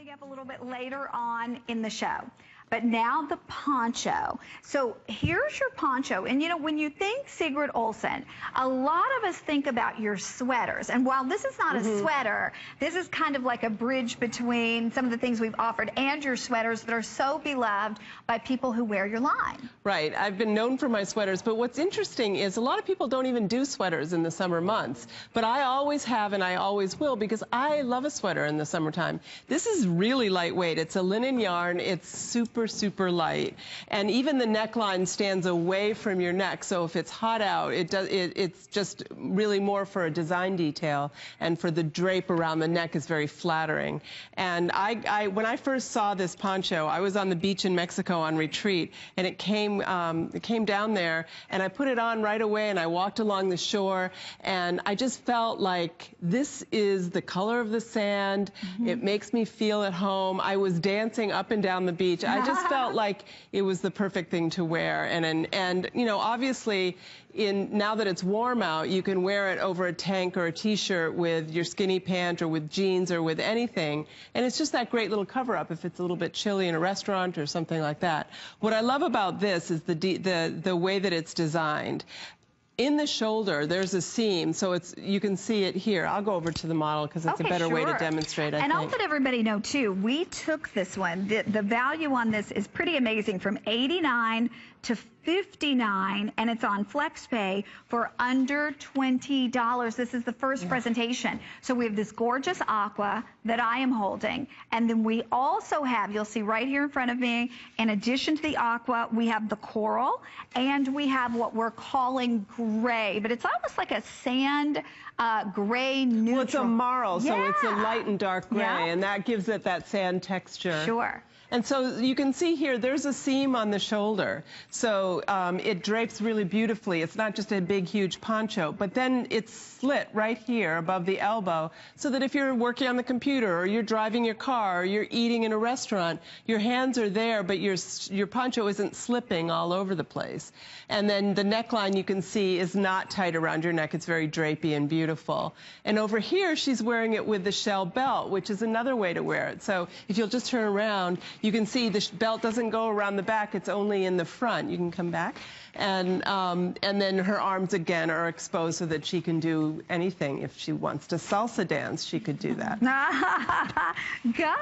coming up a little bit later on in the show. But now the poncho. So here's your poncho. And you know, when you think Sigrid Olsen, a lot of us think about your sweaters. And while this is not a sweater, this is kind of like a bridge between some of the things we've offered and your sweaters that are so beloved by people who wear your line. Right. I've been known for my sweaters, but what's interesting is a lot of people don't even do sweaters in the summer months. But I always have and I always will because I love a sweater in the summertime. This is really lightweight. It's a linen yarn. It's super light, and even the neckline stands away from your neck, so if it's hot out, it's just really more for a design detail, and for the drape around the neck is very flattering. And when I first saw this poncho, I was on the beach in Mexico on retreat, and it came down there, and I put it on right away, and I walked along the shore, and I just felt like this is the color of the sand. It makes me feel at home. I was dancing up and down the beach. I just felt like it was the perfect thing to wear, and you know, obviously now that it's warm out, you can wear it over a tank or a t-shirt with your skinny pant or with jeans or with anything, and it's just that great little cover-up if it's a little bit chilly in a restaurant or something like that. What I love about this is the way that it's designed. In the shoulder, there's a seam, so you can see it here. I'll go over to the model because it's a better way to demonstrate, I think. I'll let everybody know, too, we took this one. The value on this is pretty amazing, from $89 to $59, and it's on FlexPay for under $20. This is the first presentation. So we have this gorgeous aqua that I am holding, and then we also have, you'll see right here in front of me, in addition to the aqua, we have the coral, and we have what we're calling gray, but it's almost like a sand gray neutral. Well, it's a marl, so it's a light and dark gray, and that gives it that sand texture. Sure. And so you can see here, there's a seam on the shoulder. So it drapes really beautifully. It's not just a big, huge poncho, but then it's slit right here above the elbow so that if you're working on the computer or you're driving your car or you're eating in a restaurant, your hands are there, but your poncho isn't slipping all over the place. And then the neckline, you can see, is not tight around your neck. It's very drapey and beautiful. And over here, she's wearing it with the shell belt, which is another way to wear it. So if you'll just turn around, you can see the belt doesn't go around the back, it's only in the front. You can come back. And then her arms again are exposed so that she can do anything. If she wants to salsa dance, she could do that. Go!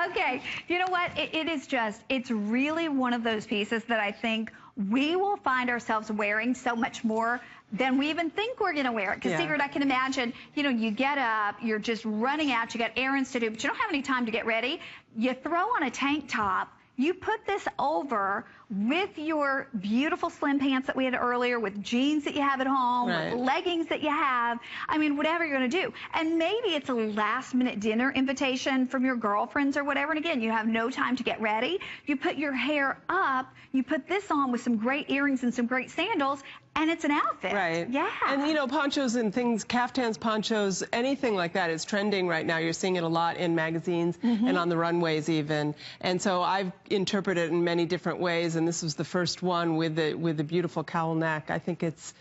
Okay, you know what? It's really one of those pieces that I think we will find ourselves wearing so much more than we even think we're going to wear it. Because, Sigrid, I can imagine, you know, you get up, you're just running out, you got errands to do, but you don't have any time to get ready. You throw on a tank top, you put this over with your beautiful slim pants that we had earlier, with jeans that you have at home, with leggings that you have. I mean, whatever you're going to do. And maybe it's a last-minute dinner invitation from your girlfriends or whatever. And again, you have no time to get ready. You put your hair up, you put this on with some great earrings and some great sandals, and it's an outfit. Right. Yeah. And, you know, ponchos and things, caftans, ponchos, anything like that is trending right now. You're seeing it a lot in magazines and on the runways even. And so I've interpreted it in many different ways, and this was the first one with the beautiful cowl neck. I think it's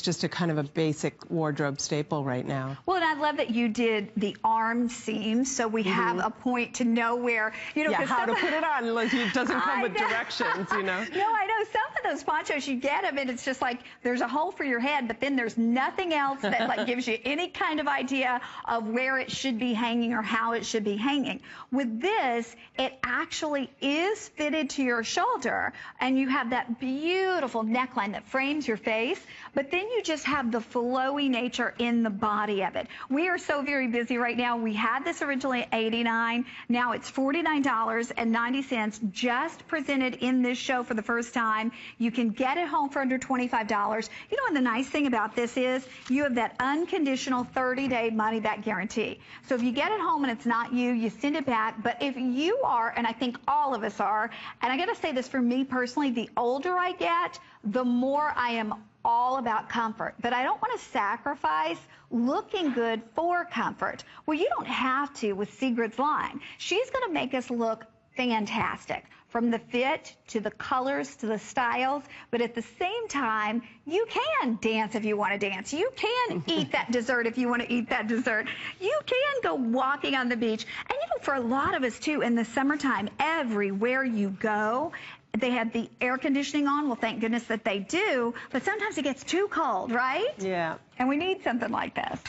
just a kind of a basic wardrobe staple right now. Well, and I love that you did the arm seams, so we have a point to know where, you know, how to put it on. It doesn't come with directions, you know. No, I know. Some of those ponchos, you get them, and it's just like there's a hole for your head, but then there's nothing else that like gives you any kind of idea of where it should be hanging or how it should be hanging. With this, it actually is fitted to your shoulder, and you have that beautiful neckline that frames your face, but then you just have the flowy nature in the body of it. We are so very busy right now. We had this originally at $89. Now it's $49.90, just presented in this show for the first time. You can get it home for under $25. You know, and the nice thing about this is you have that unconditional 30-day money-back guarantee. So if you get it home and it's not you, you send it back. But if you are, and I think all of us are, and I got to say this for me personally, the older I get, the more I am all about comfort, but I don't want to sacrifice looking good for comfort. Well, you don't have to with Sigrid's line. She's going to make us look fantastic. from the fit to the colors to the styles, but at the same time, you can dance if you want to dance. You can eat that dessert if you want to eat that dessert. You can go walking on the beach. And you know, for a lot of us too, in the summertime, everywhere you go, they have the air conditioning on. Well, thank goodness that they do, but sometimes it gets too cold, right? Yeah. And we need something like this.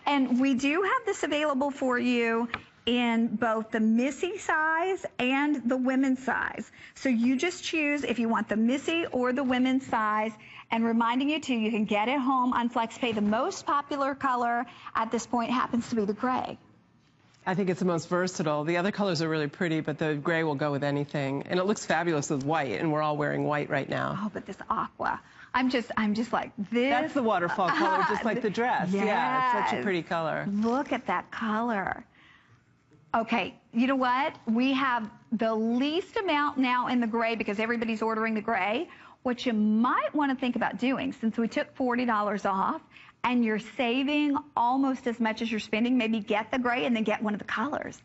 And we do have this available for you in both the Missy size and the women's size. So you just choose if you want the Missy or the women's size. And reminding you too, you can get it home on FlexPay. The most popular color at this point happens to be the gray. I think it's the most versatile. The other colors are really pretty, but the gray will go with anything. And it looks fabulous with white, and we're all wearing white right now. Oh, but this aqua. I'm just like this. That's the waterfall color, just like the dress. Yes. Yeah, it's such a pretty color. Look at that color. Okay, you know what? We have the least amount now in the gray because everybody's ordering the gray. What you might want to think about doing, since we took $40 off and you're saving almost as much as you're spending, maybe get the gray and then get one of the colors.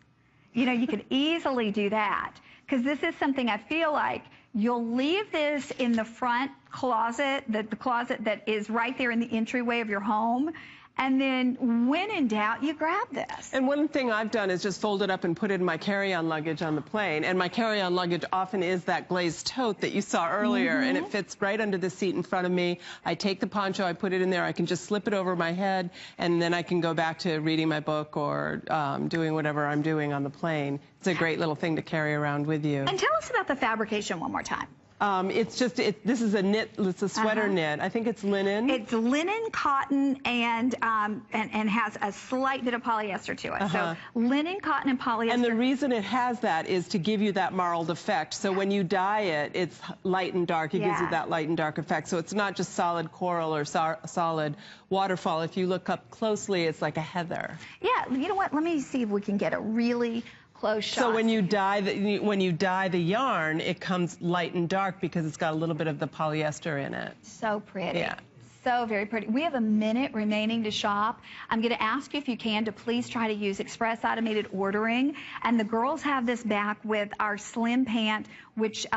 You know, you could easily do that because this is something I feel like you'll leave this in the front closet, the closet that is right there in the entryway of your home. And then when in doubt, you grab this. And one thing I've done is just fold it up and put it in my carry-on luggage on the plane. And my carry-on luggage often is that glazed tote that you saw earlier. And it fits right under the seat in front of me. I take the poncho, I put it in there. I can just slip it over my head. And then I can go back to reading my book or doing whatever I'm doing on the plane. It's a great little thing to carry around with you. And tell us about the fabrication one more time. It's just, this is a knit, it's a sweater knit. I think it's linen. It's linen, cotton, and has a slight bit of polyester to it. So linen, cotton, and polyester. And the reason it has that is to give you that marled effect. So when you dye it, it's light and dark. It gives you that light and dark effect. So it's not just solid coral or solid waterfall. If you look up closely, it's like a heather. Yeah, you know what? Let me see if we can get a really close shot. So when you dye the yarn, it comes light and dark because it's got a little bit of the polyester in it. So pretty. Yeah. So very pretty. We have a minute remaining to shop. I'm going to ask you if you can to please try to use express automated ordering. And the girls have this back with our slim pant, which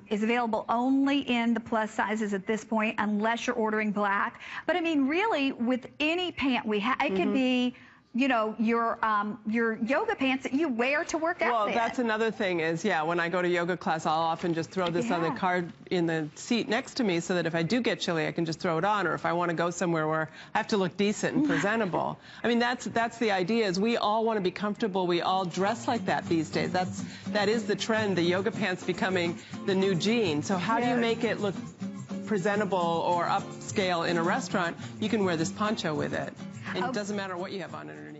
is available only in the plus sizes at this point, unless you're ordering black. But I mean, really, with any pant we have, it could be, you know, your yoga pants that you wear to work out. Well, that's another thing is, yeah, when I go to yoga class, I'll often just throw this on the card in the seat next to me so that if I do get chilly, I can just throw it on, or if I want to go somewhere where I have to look decent and presentable. I mean, that's the idea, is we all want to be comfortable. We all dress like that these days. That is the trend, the yoga pants becoming the new jean. So how do you make it look presentable or upscale in a restaurant? You can wear this poncho with it. And it doesn't matter what you have on underneath.